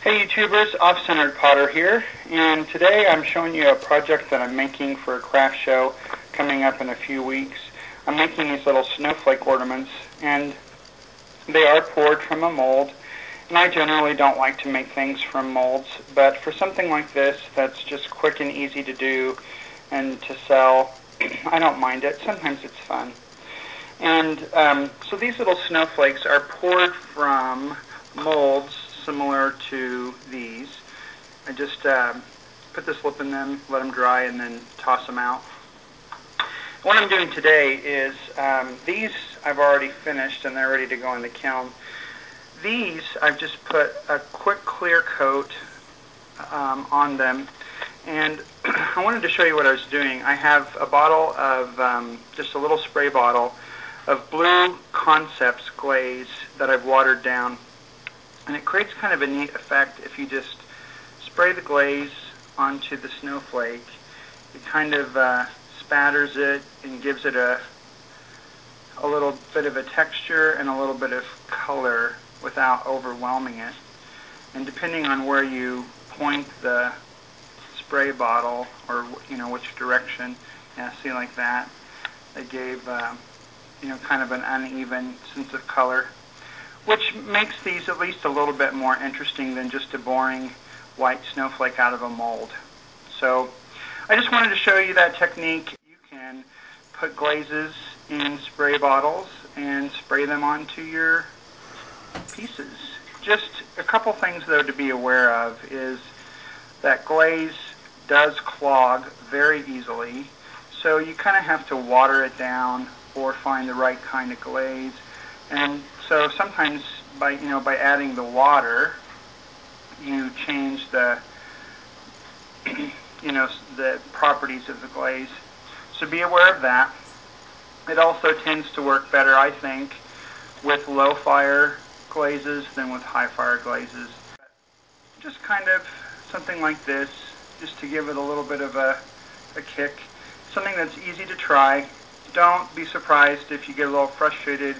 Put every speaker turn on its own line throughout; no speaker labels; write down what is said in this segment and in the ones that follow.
Hey YouTubers, Off-Centered Potter here, and today I'm showing you a project that I'm making for a craft show coming up in a few weeks. I'm making these little snowflake ornaments, and they are poured from a mold, and I generally don't like to make things from molds, but for something like this that's just quick and easy to do and to sell, I don't mind it. Sometimes it's fun. And so these little snowflakes are poured from molds similar to these. I just put this lip in them, let them dry, and then toss them out. What I'm doing today is these I've already finished and they're ready to go in the kiln. These I've just put a quick clear coat on them, and I wanted to show you what I was doing. I have a bottle of just a little spray bottle of Blue Concepts glaze that I've watered down. And it creates kind of a neat effect if you just spray the glaze onto the snowflake. It kind of spatters it and gives it a little bit of a texture and a little bit of color without overwhelming it. And depending on where you point the spray bottle, or which direction, see, like that, it gave kind of an uneven sense of color, which makes these at least a little bit more interesting than just a boring white snowflake out of a mold. So I just wanted to show you that technique. You can put glazes in spray bottles and spray them onto your pieces. Just a couple things though to be aware of is that glaze does clog very easily, so you kind of have to water it down or find the right kind of glaze. And so sometimes by adding the water, you change the the properties of the glaze. So be aware of that. It also tends to work better, I think, with low fire glazes than with high fire glazes. Just kind of something like this, just to give it a little bit of a kick. Something that's easy to try. Don't be surprised if you get a little frustrated.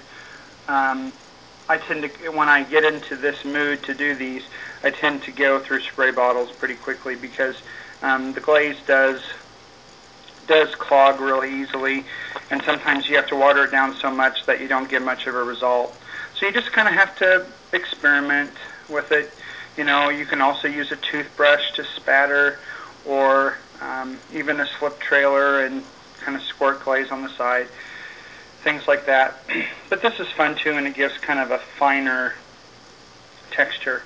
I tend to, when I get into this mood to do these, I tend to go through spray bottles pretty quickly because the glaze does clog really easily, and sometimes you have to water it down so much that you don't get much of a result. So you just kind of have to experiment with it. You can also use a toothbrush to spatter, or even a slip trailer and kind of squirt glaze on the side. Things like that. But this is fun too, and it gives kind of a finer texture.